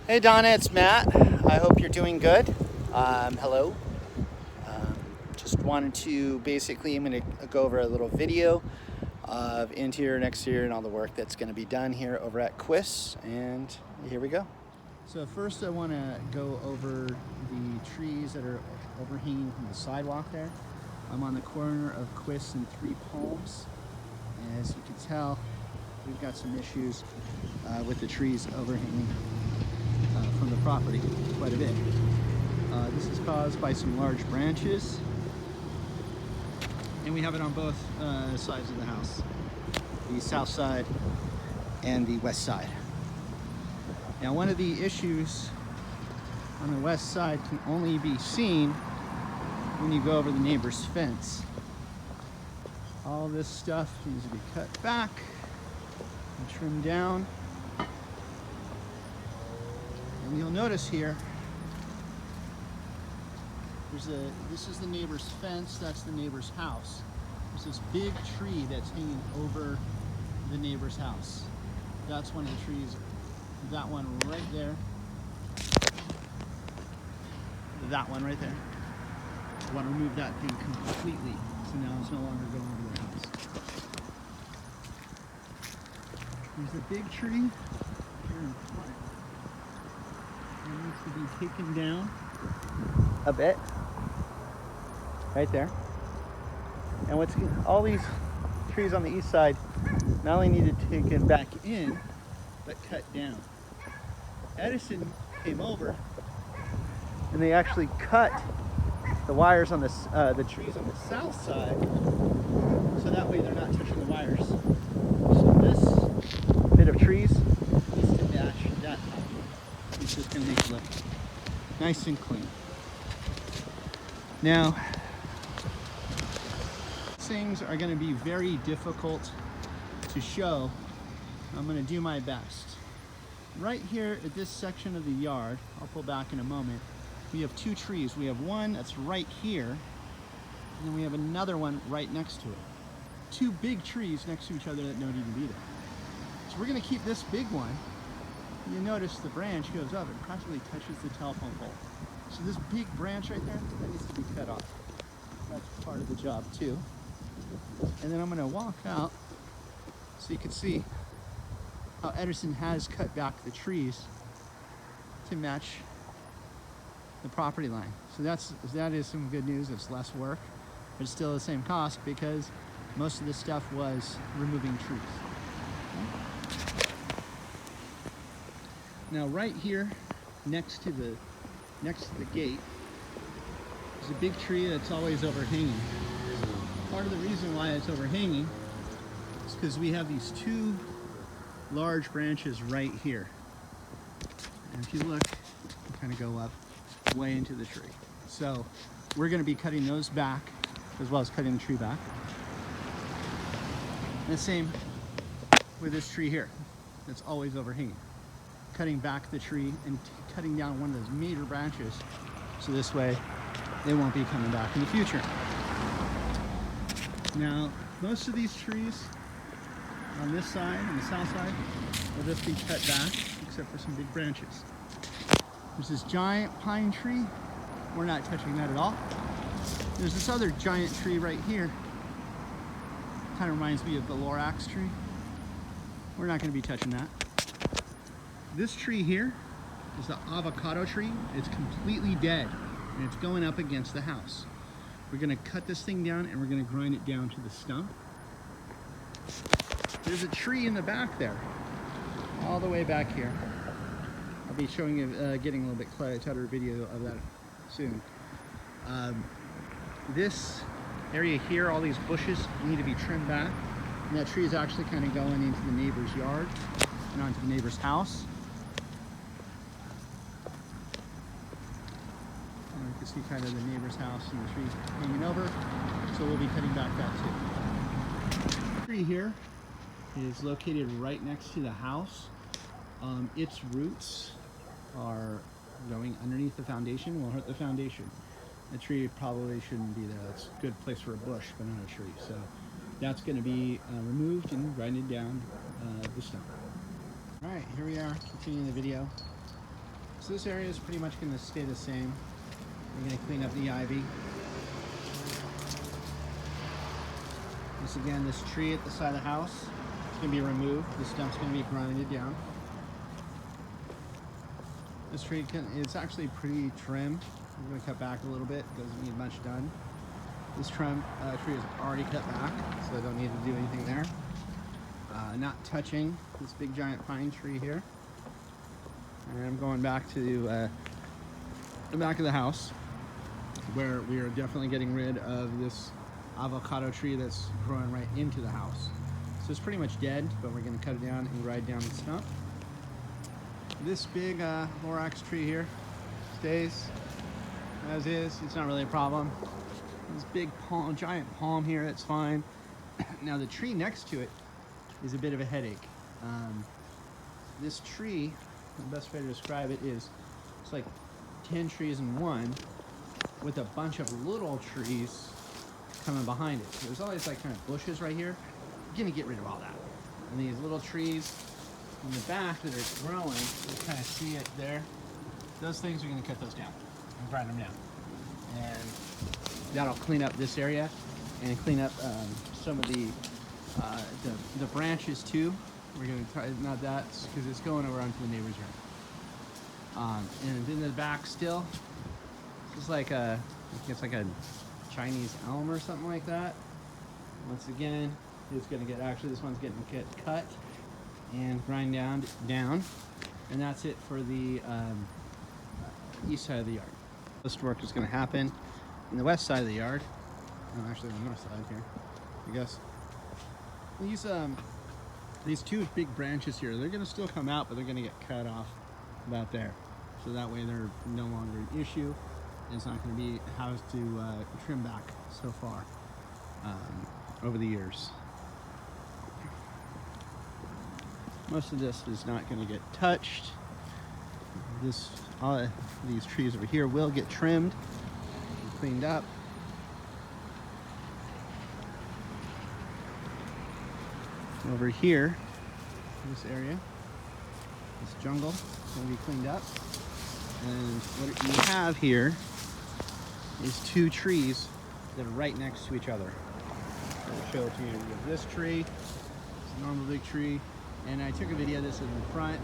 Hey Donna, it's Matt. I hope you're doing good. Hello. Just wanted to basically, I'm going to go over a little video of interior and exterior and all the work that's going to be done here over at Kwis, and here we go. So first I want to go over the trees that are overhanging from the sidewalk there. I'm on the corner of Kwis and Three Palms. As you can tell, we've got some issues with the trees overhanging from the property quite a bit. This is caused by some large branches, and we have it on both sides of the house, the south side and the west side. Now, one of the issues on the west side can only be seen when you go over the neighbor's fence. All this stuff needs to be cut back and trimmed down. And you'll notice here, this is the neighbor's fence, that's the neighbor's house. There's this big tree that's hanging over the neighbor's house. That's one of the trees, that one right there. That one right there. I want to remove that thing completely, so now it's no longer going over their house. There's a big tree here in front. It needs to be taken down a bit, right there. And what's all these trees on the east side not only need to be taken back in, but cut down. Edison came over and they actually cut the wires on the trees on the south side, so that way they're not touching the wires. So this bit of trees needs to match that top. It's just going to make it look nice and clean. Now, things are going to be very difficult to show. I'm going to do my best. Right here at this section of the yard, I'll pull back in a moment, we have two trees. We have one that's right here, and then we have another one right next to it. Two big trees next to each other that don't even be there. So we're going to keep this big one. You notice the branch goes up and practically touches the telephone pole. So this big branch right there, that needs to be cut off. That's part of the job too. And then I'm going to walk out so you can see how Edison has cut back the trees to match the property line. So that is some good news. It's less work, but it's still the same cost because most of this stuff was removing trees. Now right here next to the gate is a big tree that's always overhanging. Part of the reason why it's overhanging is because we have these two large branches right here. And if you look, you kind of go up way into the tree. So we're going to be cutting those back as well as cutting the tree back. And the same with this tree here that's always overhanging. Cutting back the tree and cutting down one of those major branches so this way they won't be coming back in the future. Now, most of these trees on this side, on the south side, will just be cut back except for some big branches. There's this giant pine tree. We're not touching that at all. There's this other giant tree right here. Kind of reminds me of the Lorax tree. We're not going to be touching that. This tree here is the avocado tree. It's completely dead and it's going up against the house. We're going to cut this thing down and we're going to grind it down to the stump. There's a tree in the back there, all the way back here. I'll be showing you, getting a little bit tighter video of that soon. This area here, all these bushes need to be trimmed back. And that tree is actually kind of going into the neighbor's yard and onto the neighbor's house. And you can see kind of the neighbor's house and the tree hanging over. So we'll be cutting back that too. The tree here is located right next to the house. Its roots are going underneath the foundation, will hurt the foundation. The tree probably shouldn't be there. It's a good place for a bush, but not a tree. So that's going to be removed and grinded down the stump. All right, here we are, continuing the video. So this area is pretty much going to stay the same. We're going to clean up the ivy. This again, this tree at the side of the house is going to be removed. The stump's going to be grinded down. This tree it's actually pretty trim. I'm going to cut back a little bit. Doesn't need much done. This tree is already cut back, so I don't need to do anything there. Not touching this big giant pine tree here. And I'm going back to the back of the house, where we are definitely getting rid of this avocado tree that's growing right into the house. So it's pretty much dead, but we're going to cut it down and ride down the stump. This big Lorax tree here stays as is. It's not really a problem. This big palm, giant palm here, that's fine. Now the tree next to it is a bit of a headache. This tree, the best way to describe it is, it's like 10 trees in one, with a bunch of little trees coming behind it. So there's always like kind of bushes right here. We're gonna get rid of all that. And these little trees in the back that are growing, you kind of see it there. Those things, we're gonna cut those down and grind them down. And that'll clean up this area and clean up some of the branches too. We're gonna try, not that, because it's going over onto the neighbor's yard. And in the back still, it's like I think it's like a Chinese elm or something like that. Once again, it's gonna get, actually this one's getting cut and grind down. And that's it for the east side of the yard. Most work is gonna happen in the west side of the yard. Oh, actually the north side here, I guess. These two big branches here, they're gonna still come out, but they're gonna get cut off about there. So that way they're no longer an issue. And it's not gonna be housed to trim back so far over the years. Most of this is not gonna get touched. All these trees over here will get trimmed and cleaned up. Over here, this area, this jungle, is going to be cleaned up. And what you have here is two trees that are right next to each other. I'll show it to you. You have this tree, it's a normal big tree, and I took a video of this in the front,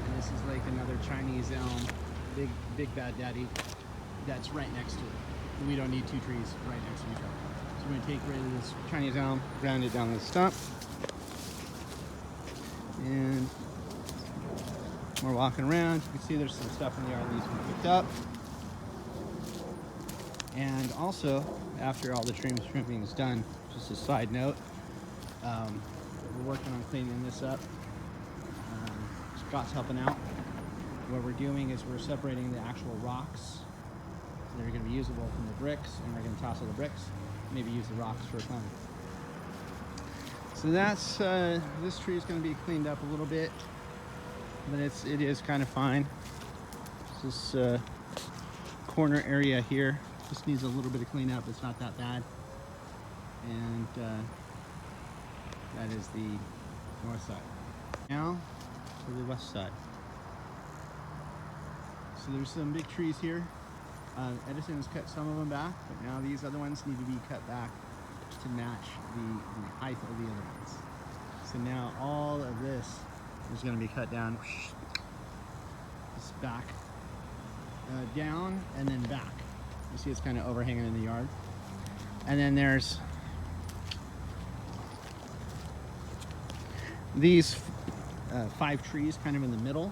and this is like another Chinese elm, big bad daddy, that's right next to it. And we don't need two trees right next to each other. So we're going to take rid of this Chinese elm, ground it down the stump. And we're walking around. You can see there's some stuff in the yard that needs to be picked up. And also, after all the trimming is done, just a side note, we're working on cleaning this up. Scott's helping out. What we're doing is we're separating the actual rocks that are going to be usable from the bricks, and we're going to toss all the bricks, maybe use the rocks for a climb. So that's, this tree is going to be cleaned up a little bit, but it is kind of fine. This corner area here just needs a little bit of cleanup. It's not that bad. And that is the north side. Now for the west side. So there's some big trees here. Edison has cut some of them back, but now these other ones need to be cut back to match the height of the other ones. So now all of this is going to be cut down, this back, down, and then back. You see it's kind of overhanging in the yard. And then there's these 5 trees kind of in the middle.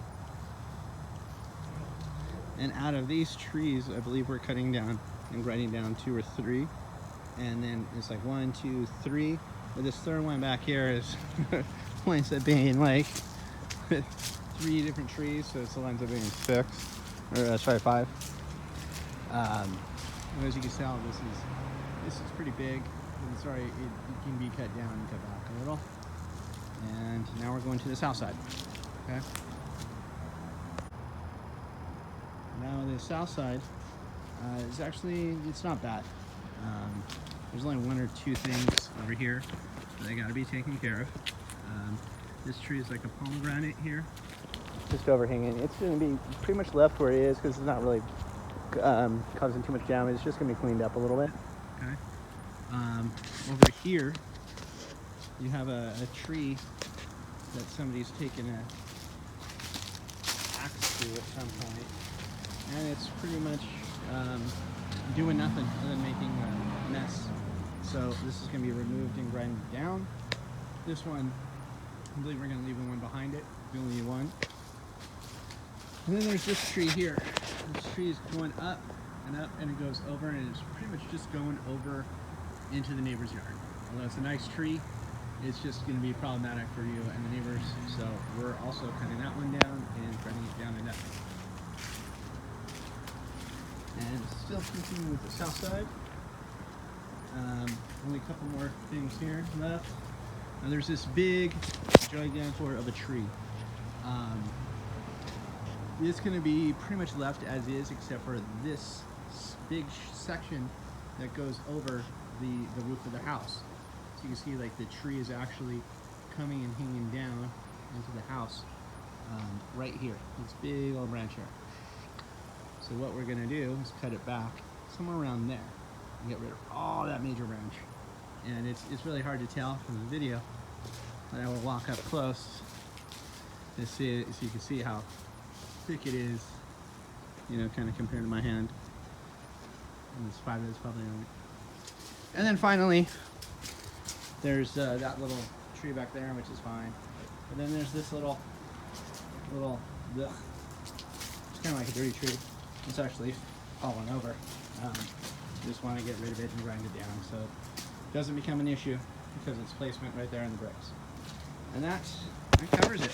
And out of these trees, I believe we're cutting down and grinding down 2 or 3. And then it's like 1, 2, 3. But this third one back here is winds up being like 3 different trees, so it ends up being 6. Or sorry, 5. As you can tell, this is pretty big. And sorry, it can be cut down and cut back a little. And now we're going to the south side. Okay. Now the south side is actually, it's not bad. There's only 1 or 2 things over here that they got to be taken care of. This tree is like a pomegranate here. just overhanging. It's going to be pretty much left where it is because it's not really causing too much damage. It's just going to be cleaned up a little bit. Okay. Over here, you have a tree that somebody's taken a axe to at some point, and it's pretty much doing nothing other than making a mess. So this is going to be removed and grinded down. This one, I believe we're going to leave the one behind it. We only need one. And then there's this tree here. This tree is going up, and it goes over, and it's pretty much just going over into the neighbor's yard. Although it's a nice tree, it's just going to be problematic for you and the neighbors. So we're also cutting that one down and grinding it down enough. And still continuing with the south side. Only a couple more things here left. Now there's this big gigantor of a tree. It's going to be pretty much left as is, except for this big section that goes over the roof of the house. So you can see like the tree is actually coming and hanging down into the house right here. This big old branch here. So what we're going to do is cut it back somewhere around there and get rid of all that major branch. And it's really hard to tell from the video, but I will walk up close to see it, so you can see how thick it is, you know, kind of compared to my hand. And the spider is probably on it. And then finally, there's that little tree back there, which is fine. But then there's this little, it's kind of like a dirty tree. It's actually fallen over. Just want to get rid of it and grind it down so it doesn't become an issue because it's placement right there in the bricks. And that covers it.